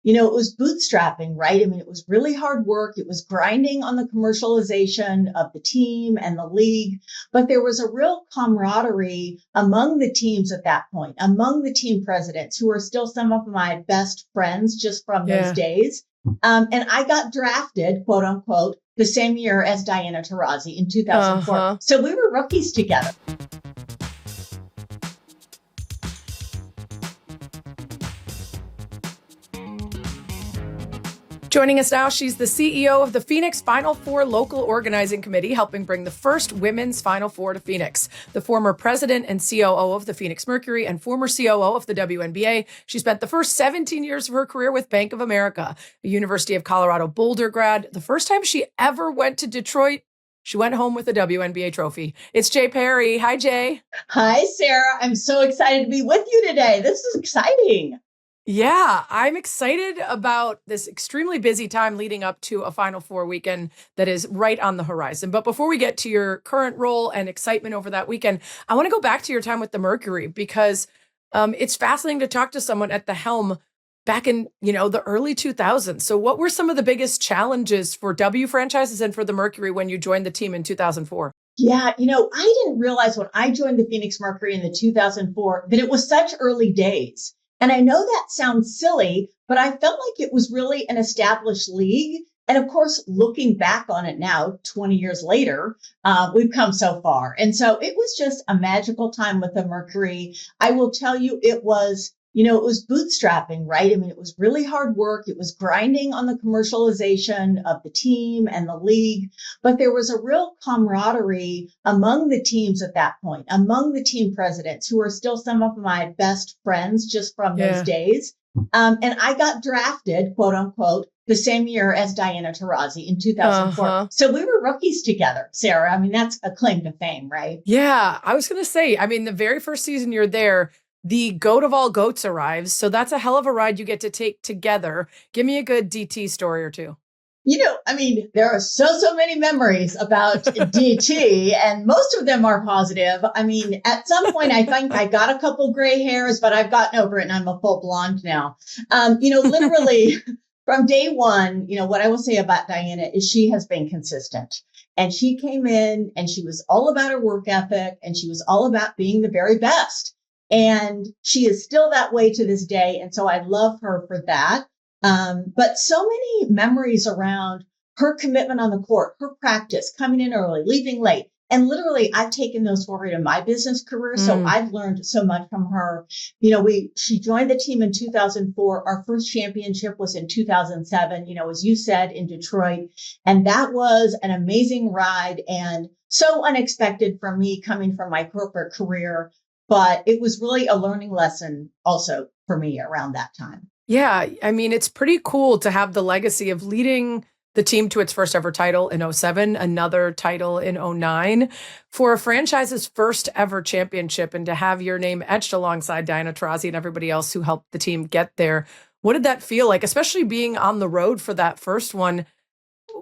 it was bootstrapping, right? I mean, it was really hard work. It was grinding on the commercialization of the team and the league, but there was a real camaraderie among the teams at that point, among the team presidents who are still some of my best friends just from those Yeah. days. And I got drafted, quote unquote, the same year as Diana Taurasi in 2004. Uh-huh. So we were rookies together. Joining us now, she's the CEO of the Phoenix Final Four Local Organizing Committee, helping bring the first women's Final Four to Phoenix. The former president and COO of the Phoenix Mercury and former COO of the WNBA. She spent the first 17 years of her career with Bank of America, a University of Colorado Boulder grad. The first time she ever went to Detroit, she went home with a WNBA trophy. It's Jay Parry. Hi, Jay. Hi, Sarah. I'm so excited to be with you today. This is exciting. Yeah, I'm excited about this extremely busy time leading up to a Final Four weekend that is right on the horizon. But before we get to your current role and excitement over that weekend, I want to go back to your time with the Mercury because it's fascinating to talk to someone at the helm back in, the early 2000s. So what were some of the biggest challenges for W franchises and for the Mercury when you joined the team in 2004? Yeah, I didn't realize when I joined the Phoenix Mercury in the 2004 that it was such early days. And I know that sounds silly, but I felt like it was really an established league. And of course, looking back on it now, 20 years later, we've come so far. And so it was just a magical time with the Mercury. I will tell you, it was bootstrapping, right? I mean, it was really hard work. It was grinding on the commercialization of the team and the league, but there was a real camaraderie among the teams at that point, among the team presidents who are still some of my best friends just from those days. And I got drafted, quote unquote, the same year as Diana Taurasi in 2004. Uh-huh. So we were rookies together, Sarah. I mean, that's a claim to fame, right? Yeah, I was going to say, the very first season you're there, the goat of all goats arrives. So that's a hell of a ride you get to take together. Give me a good DT story or two. There are so many memories about DT, and most of them are positive. I mean, at some point, I think I got a couple gray hairs, but I've gotten over it and I'm a full blonde now. Literally from day one, what I will say about Diana is she has been consistent. And she came in and she was all about her work ethic and she was all about being the very best. And she is still that way to this day. And so I love her for that. But so many memories around her commitment on the court, her practice, coming in early, leaving late. And literally, I've taken those forward in my business career. So I've learned so much from her. She joined the team in 2004. Our first championship was in 2007, as you said, in Detroit. And that was an amazing ride and so unexpected for me coming from my corporate career. But it was really a learning lesson also for me around that time. Yeah, it's pretty cool to have the legacy of leading the team to its first ever title in 2007, another title in 2009, for a franchise's first ever championship, and to have your name etched alongside Diana Taurasi and everybody else who helped the team get there. What did that feel like, especially being on the road for that first one?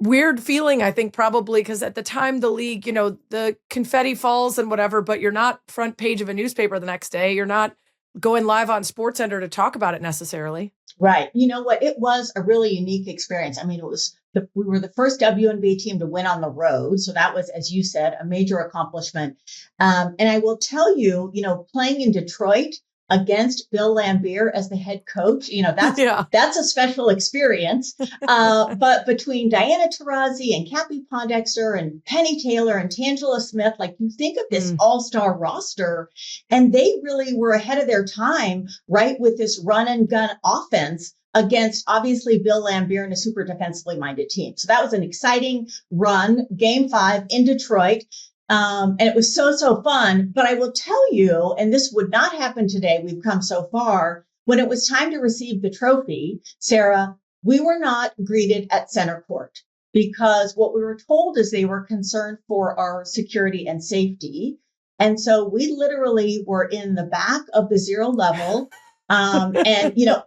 Weird feeling, I think, probably, because at the time the league, the confetti falls and whatever, but you're not front page of a newspaper the next day. You're not going live on SportsCenter to talk about it necessarily. Right. You know what? It was a really unique experience. I mean, we were the first WNBA team to win on the road. So that was, as you said, a major accomplishment. And I will tell you, playing in Detroit against Bill Laimbeer as the head coach, that's a special experience. But between Diana Taurasi and Cappy Pondexter and Penny Taylor and Tangela Smith, like you think of this all-star roster, and they really were ahead of their time, right, with this run and gun offense against obviously Bill Laimbeer and a super defensively minded team. So that was an exciting run, Game 5 in Detroit. And it was so fun. But I will tell you, and this would not happen today, we've come so far, when it was time to receive the trophy, Sarah, we were not greeted at center court because what we were told is they were concerned for our security and safety. And so we literally were in the back of the zero level. And,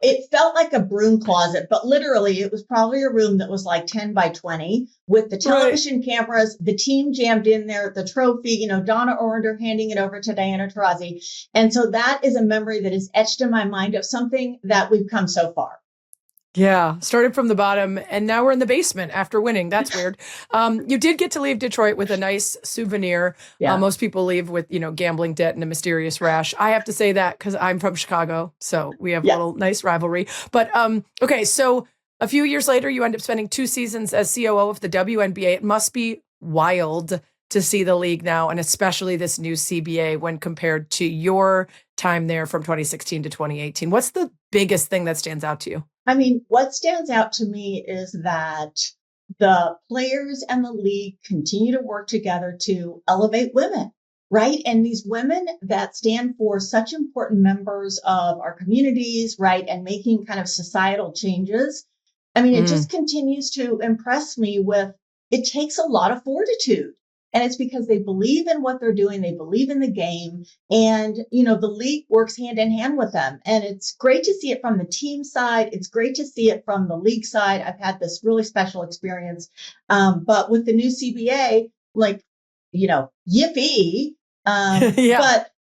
it felt like a broom closet, but literally it was probably a room that was like 10 by 20 with the television cameras, the team jammed in there, the trophy, Donna Orander handing it over to Diana Taurasi. And so that is a memory that is etched in my mind of something that we've come so far. Yeah, started from the bottom, and now we're in the basement after winning. That's weird. You did get to leave Detroit with a nice souvenir. Yeah. Most people leave with, gambling debt and a mysterious rash. I have to say that because I'm from Chicago, so we have a Yeah. little nice rivalry. But okay, so a few years later, you end up spending 2 seasons as COO of the WNBA. It must be wild to see the league now, and especially this new CBA when compared to your time there from 2016 to 2018. What's the biggest thing that stands out to you? I mean, what stands out to me is that the players and the league continue to work together to elevate women, right? And these women that stand for such important members of our communities, right? And making kind of societal changes. I mean, it just continues to impress me with it takes a lot of fortitude. And it's because they believe in what they're doing. They believe in the game. And, the league works hand in hand with them. And it's great to see it from the team side. It's great to see it from the league side. I've had this really special experience. But with the new CBA, like, yippee. But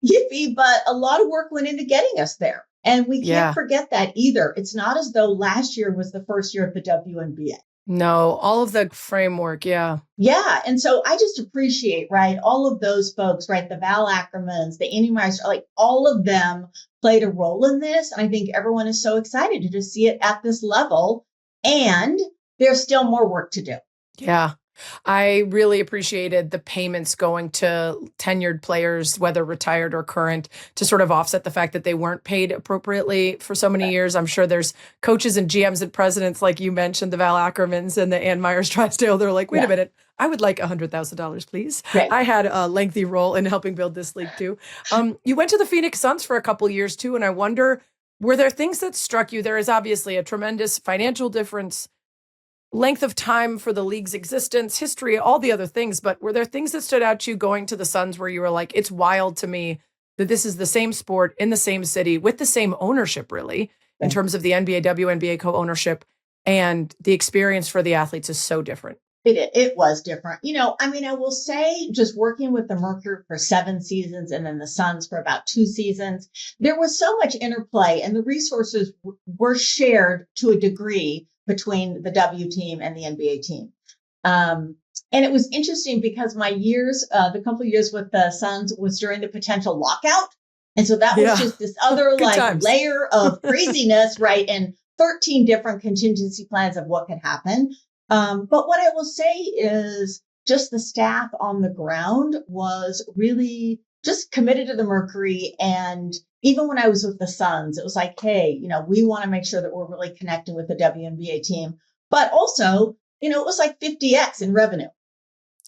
a lot of work went into getting us there. And we can't forget that either. It's not as though last year was the first year of the WNBA. No, all of the framework. Yeah. Yeah. And so I just appreciate, right, all of those folks, right, the Val Ackermans, the Annie Myers, like all of them played a role in this. And I think everyone is so excited to just see it at this level. And there's still more work to do. Yeah. I really appreciated the payments going to tenured players, whether retired or current, to sort of offset the fact that they weren't paid appropriately for so many years. I'm sure there's coaches and GMs and presidents, like you mentioned, the Val Ackermans and the Ann Myers Drysdale. They're like, wait a minute, I would like $100,000, please. Right. I had a lengthy role in helping build this league too. You went to the Phoenix Suns for a couple years too. And I wonder, were there things that struck you? There is obviously a tremendous financial difference, length of time for the league's existence, history, all the other things. But were there things that stood out to you going to the Suns where you were like, it's wild to me that this is the same sport in the same city with the same ownership, really, in terms of the NBA, WNBA co-ownership, and the experience for the athletes is so different? It was different. I will say just working with the Mercury for 7 seasons and then the Suns for about 2 seasons, there was so much interplay and the resources were shared to a degree between the W team and the NBA team. And it was interesting because my years, the couple of years with the Suns was during the potential lockout. And so that was just this other layer of craziness, right? And 13 different contingency plans of what could happen. But what I will say is just the staff on the ground was really just committed to the Mercury. And even when I was with the Suns, it was like, hey, we want to make sure that we're really connecting with the WNBA team. But also, it was like 50x in revenue.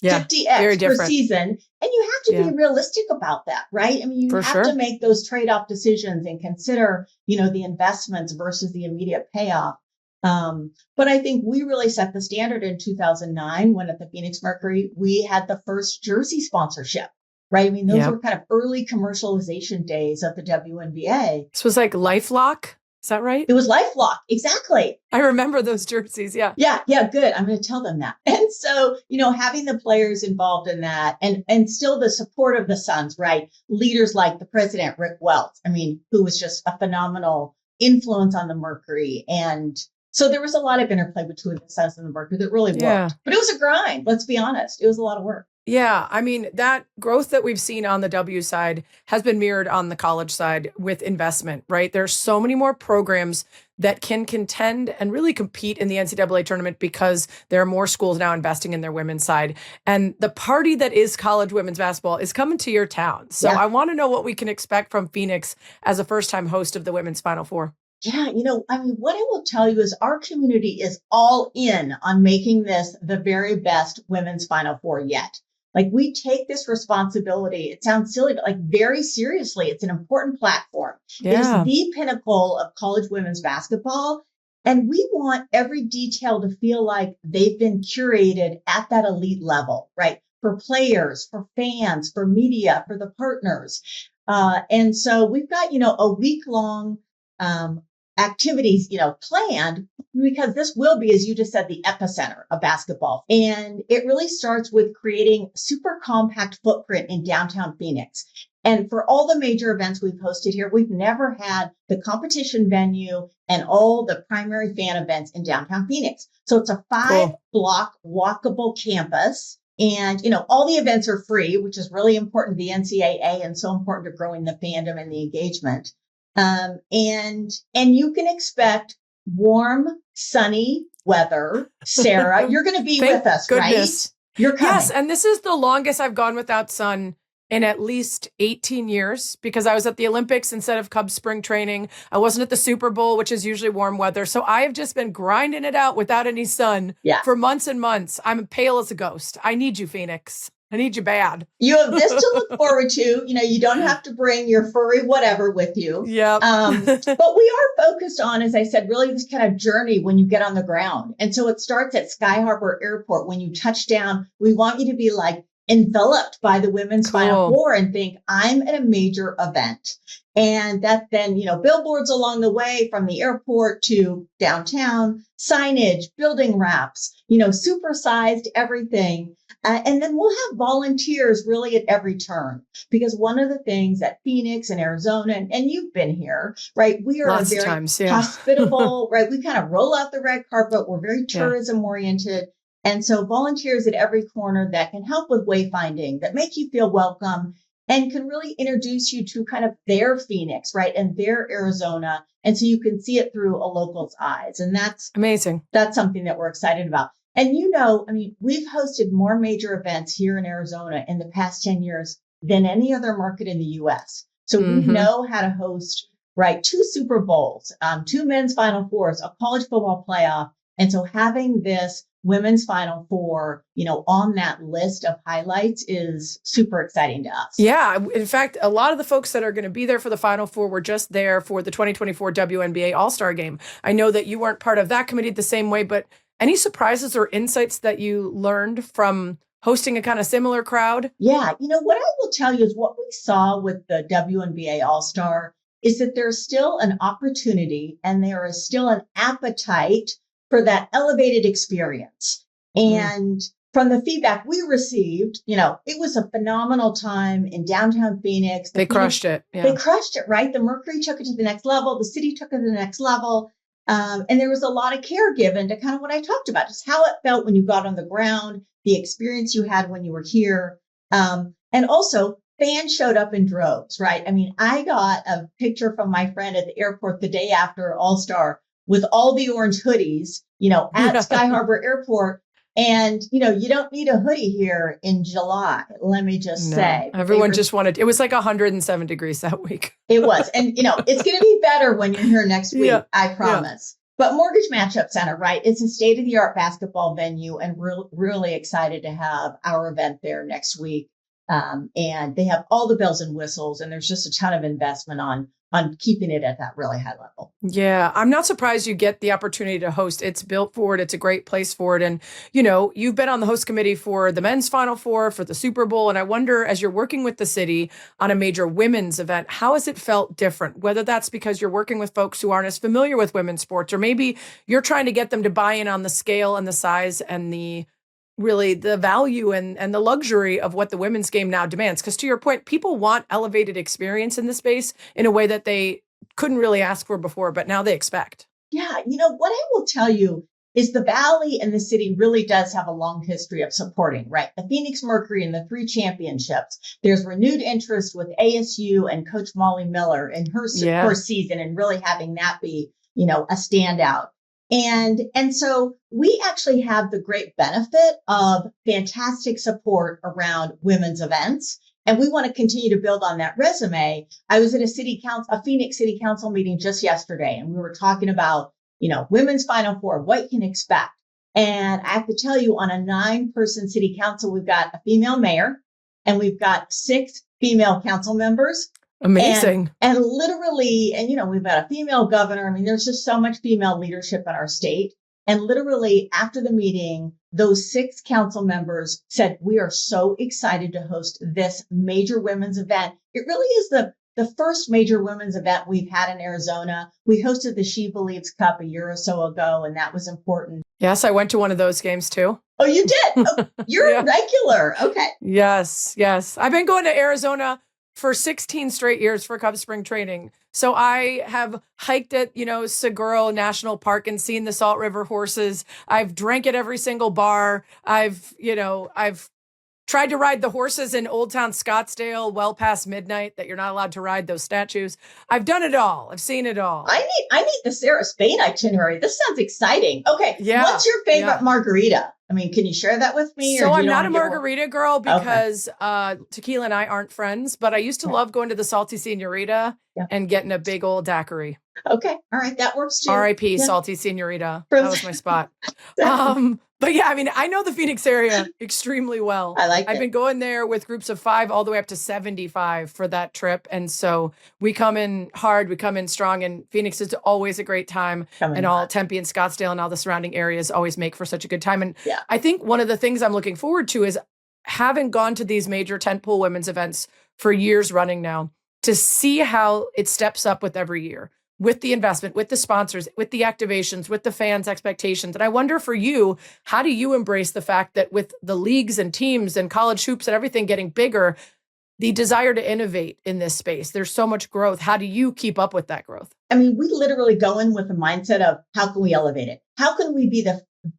Yeah, 50x per season. And you have to be realistic about that, right? I mean, you have to make those trade-off decisions and consider, the investments versus the immediate payoff. But I think we really set the standard in 2009 when at the Phoenix Mercury, we had the first jersey sponsorship, right? I mean, those were kind of early commercialization days of the WNBA. This was like LifeLock. Is that right? It was LifeLock. Exactly. I remember those jerseys. Yeah. Yeah. Good. I'm going to tell them that. And so, having the players involved in that and still the support of the Suns, right? Leaders like the president, Rick Welts, who was just a phenomenal influence on the Mercury. And so there was a lot of interplay between the Suns and the Mercury that really worked. But it was a grind. Let's be honest. It was a lot of work. Yeah. I mean, that growth that we've seen on the W side has been mirrored on the college side with investment, right? There's so many more programs that can contend and really compete in the NCAA tournament because there are more schools now investing in their women's side. And the party that is college women's basketball is coming to your town. So I want to know what we can expect from Phoenix as a first-time host of the Women's Final Four. Yeah, what I will tell you is our community is all in on making this the very best women's Final Four yet. Like, we take this responsibility. It sounds silly, but very seriously, it's an important platform. It is the pinnacle of college women's basketball. And we want every detail to feel like they've been curated at that elite level, right? For players, for fans, for media, for the partners. And so we've got, a week-long activities, planned because this will be, as you just said, the epicenter of basketball. And it really starts with creating super compact footprint in downtown Phoenix. And for all the major events we've hosted here, we've never had the competition venue and all the primary fan events in downtown Phoenix. So it's a 5-block walkable campus. And, all the events are free, which is really important to the NCAA and so important to growing the fandom and the engagement. And you can expect warm, sunny weather. Sarah, you're going to be with us, goodness. Right? You're coming. Yes. And this is the longest I've gone without sun in at least 18 years, because I was at the Olympics instead of Cubs spring training. I wasn't at the Super Bowl, which is usually warm weather. So I have just been grinding it out without any sun for months and months. I'm pale as a ghost. I need you, Phoenix. I need you bad. You have this to look forward to. You don't have to bring your furry whatever with you. Yeah. But we are focused on, as I said, really this kind of journey when you get on the ground. And so it starts at Sky Harbor Airport. When you touch down, we want you to be like enveloped by the women's Final Four and think, I'm at a major event. And that then, billboards along the way from the airport to downtown, signage, building wraps, supersized everything. And then we'll have volunteers really at every turn, because one of the things at Phoenix and Arizona, and you've been here, right? We are very hospitable, right? We kind of roll out the red carpet. We're very tourism oriented. And so volunteers at every corner that can help with wayfinding, that make you feel welcome and can really introduce you to kind of their Phoenix, right? And their Arizona. And so you can see it through a local's eyes. And that's amazing. That's something that we're excited about. And we've hosted more major events here in Arizona in the past 10 years than any other market in the US. So we know how to host, right? 2 Super Bowls, 2 men's Final Fours, a college football playoff. And so having this women's Final Four, on that list of highlights is super exciting to us. Yeah. In fact, a lot of the folks that are going to be there for the Final Four were just there for the 2024 WNBA All-Star Game. I know that you weren't part of that committee the same way, but any surprises or insights that you learned from hosting a kind of similar crowd? Yeah. What I will tell you is what we saw with the WNBA All-Star is that there's still an opportunity and there is still an appetite for that elevated experience. And from the feedback we received, it was a phenomenal time in downtown Phoenix. They crushed it. Yeah. They crushed it, right? The Mercury took it to the next level. The city took it to the next level. And there was a lot of care given to kind of what I talked about, just how it felt when you got on the ground, the experience you had when you were here. And also fans showed up in droves, right? I mean, I got a picture from my friend at the airport the day after All-Star with all the orange hoodies, at Sky Harbor Airport. And, you don't need a hoodie here in July. Let me just say. Everyone just wanted, it was like 107 degrees that week. It was. And, it's going to be better when you're here next week. I promise. But Mortgage Matchup Center, right? It's a state-of-the-art basketball venue, and we're really excited to have our event there next week. And they have all the bells and whistles, and there's just a ton of investment on keeping it at that really high level. Yeah, I'm not surprised you get the opportunity to host. It's built for it. It's a great place for it. And, you've been on the host committee for the men's Final Four, for the Super Bowl. And I wonder, as you're working with the city on a major women's event, how has it felt different? Whether that's because you're working with folks who aren't as familiar with women's sports, or maybe you're trying to get them to buy in on the scale and the size and the value and the luxury of what the women's game now demands. Because to your point, people want elevated experience in the space in a way that they couldn't really ask for before, but now they expect. Yeah. What I will tell you is the Valley and the city really does have a long history of supporting, right? The Phoenix Mercury and the 3 championships. There's renewed interest with ASU and Coach Molly Miller in her first season, and really having that be, a standout. And so we actually have the great benefit of fantastic support around women's events. And we want to continue to build on that resume. I was at a Phoenix City Council meeting just yesterday, and we were talking about, women's Final Four, what you can expect. And I have to tell you, on a 9-person city council, we've got a female mayor and we've got 6 female council members. Amazing. And literally, we've got a female governor. I mean, there's just so much female leadership in our state. And literally after the meeting, those 6 council members said, we are so excited to host this major women's event. It really is the first major women's event we've had in Arizona. We hosted the She Believes Cup a year or so ago, and that was important. Yes, I went to one of those games too. Oh, you did? Oh, you're a regular. Okay. Yes. I've been going to Arizona for 16 straight years for Cub Spring Training. So I have hiked at, Seguro National Park and seen the Salt River horses. I've drank at every single bar. I've tried to ride the horses in Old Town Scottsdale well past midnight that you're not allowed to ride those statues. I've done it all. I've seen it all. I need the Sarah Spain itinerary. This sounds exciting. Okay. Yeah. What's your favorite margarita? I mean, can you share that with me? So I'm not a margarita girl because tequila and I aren't friends, but I used to love going to the Salty Senorita and getting a big old daiquiri. Okay. All right. That works too. R.I.P. Salty Senorita. That was my spot. But yeah, I mean, I know the Phoenix area extremely well. I've been going there with groups of 5 all the way up to 75 for that trip. And so we come in hard, we come in strong, and Phoenix is always a great time. And all Tempe and Scottsdale and all the surrounding areas always make for such a good time. And I think one of the things I'm looking forward to is having gone to these major tentpole women's events for years running now, to see how it steps up with every year, with the investment, with the sponsors, with the activations, with the fans' expectations. And I wonder for you, how do you embrace the fact that with the leagues and teams and college hoops and everything getting bigger, the desire to innovate in this space, there's so much growth. How do you keep up with that growth? I mean, we literally go in with the mindset of how can we elevate it? How can we be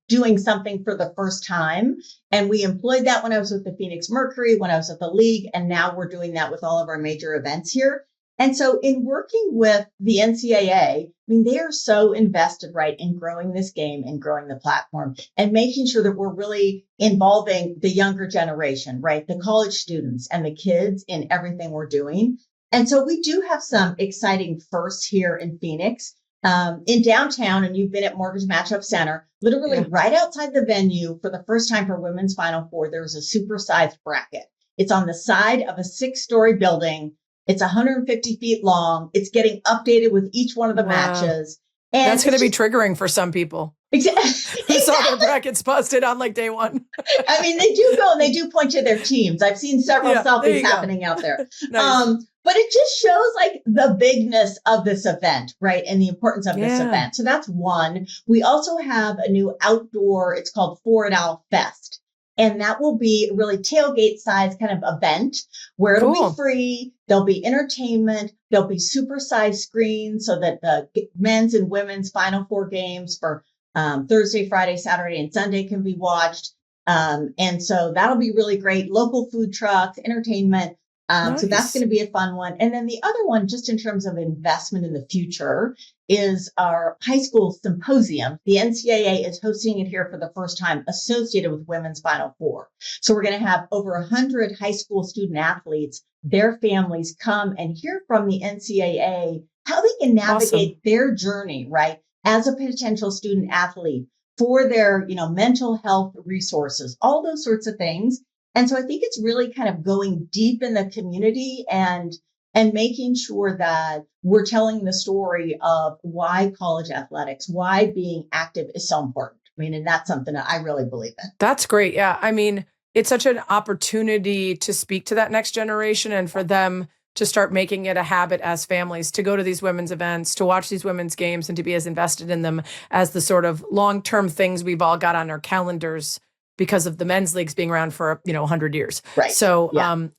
doing something for the first time? And we employed that when I was with the Phoenix Mercury, when I was at the league, and now we're doing that with all of our major events here. And so in working with the NCAA, I mean, they are so invested, right, in growing this game and growing the platform and making sure that we're really involving the younger generation, right, the college students and the kids in everything we're doing. And so we do have some exciting firsts here in Phoenix, in downtown, and you've been at Mortgage Matchup Center, literally right outside the venue for the first time for Women's Final Four. There's a supersized bracket. It's on the side of a 6-story building. It's 150 feet long. It's getting updated with each one of the matches. And that's going to be triggering for some people. Exactly. Saw their brackets busted on like day one. I mean, they do go and they do point to their teams. I've seen several selfies happening out there. Nice. But it just shows like the bigness of this event, right? And the importance of this event. So that's one. We also have a new outdoor, it's called For It All Fest. And that will be a really tailgate size kind of event where it'll be free. There'll be entertainment. There'll be supersized screens so that the men's and women's Final Four games for Thursday, Friday, Saturday, and Sunday can be watched. And so that'll be really great. Local food trucks, entertainment. Nice. So that's going to be a fun one. And then the other one, just in terms of investment in the future, is our high school symposium. The NCAA is hosting it here for the first time associated with Women's Final Four. So we're going to have over 100 high school student athletes, their families come and hear from the NCAA how they can navigate their journey, right, as a potential student athlete for their, mental health resources, all those sorts of things. And so I think it's really kind of going deep in the community and making sure that we're telling the story of why college athletics, why being active is so important. I mean, and that's something that I really believe in. That's great. Yeah. I mean, it's such an opportunity to speak to that next generation and for them to start making it a habit as families to go to these women's events, to watch these women's games and to be as invested in them as the sort of long-term things we've all got on our calendars because of the men's leagues being around for, 100 years. Right. So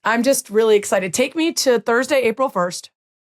I'm just really excited. Take me to Thursday, April 1st.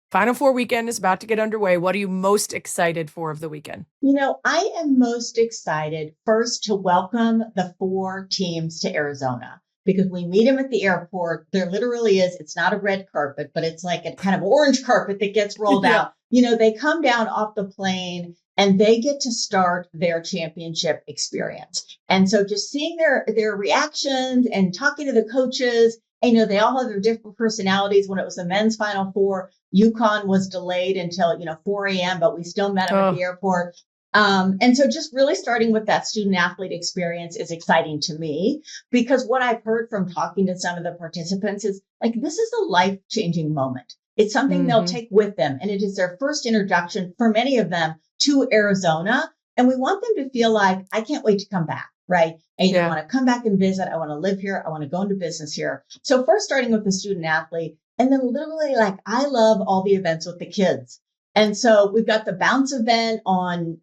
Final Four weekend is about to get underway. What are you most excited for of the weekend? I am most excited first to welcome the 4 teams to Arizona because we meet them at the airport. There literally is, it's not a red carpet, but it's like a kind of orange carpet that gets rolled out. They come down off the plane and they get to start their championship experience. And so just seeing their reactions and talking to the coaches, they all have their different personalities. When it was the men's Final Four, UConn was delayed until, 4 a.m., but we still met them at the airport. And so just really starting with that student athlete experience is exciting to me because what I've heard from talking to some of the participants is like, this is a life-changing moment. It's something they'll take with them. And it is their first introduction for many of them to Arizona. And we want them to feel like, I can't wait to come back, right? And I want to come back and visit. I want to live here. I want to go into business here. So first starting with the student athlete and then literally like, I love all the events with the kids. And so we've got the bounce event on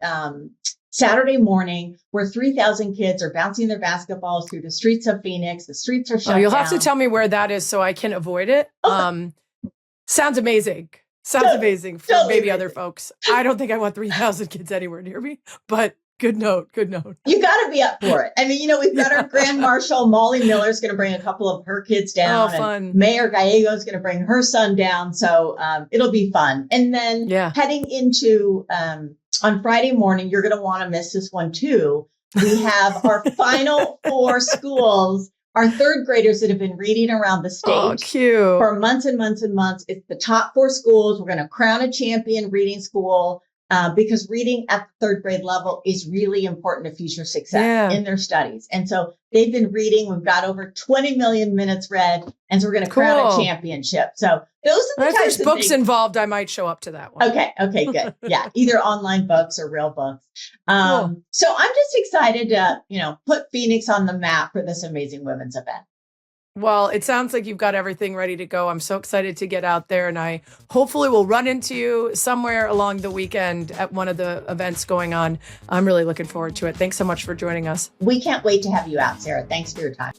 Saturday morning where 3,000 kids are bouncing their basketballs through the streets of Phoenix. The streets are shut down. You'll have to tell me where that is so I can avoid it. Sounds amazing. Sounds Totally, amazing for totally maybe amazing. other folks. I don't think I want 3,000 kids anywhere near me, but good note. Good note. You got to be up for it. I mean, we've got our Grand Marshal, Molly Miller's going to bring a couple of her kids down. Oh, fun. And Mayor Gallego's going to bring her son down. So it'll be fun. And then heading into on Friday morning, you're going to want to miss this one too. We have our final 4 schools, our third graders that have been reading around the state for months and months and months. It's the top 4 schools. We're going to crown a champion reading school. Because reading at the 3rd grade level is really important to future success in their studies. And so they've been reading. We've got over 20 million minutes read. And so we're going to crown a championship. So those are the if types there's of books things. Involved, I might show up to that one. Okay, good. Yeah, either online books or real books. So I'm just excited to, put Phoenix on the map for this amazing women's event. Well, it sounds like you've got everything ready to go. I'm so excited to get out there, and I hopefully will run into you somewhere along the weekend at one of the events going on. I'm really looking forward to it. Thanks so much for joining us. We can't wait to have you out, Sarah. Thanks for your time.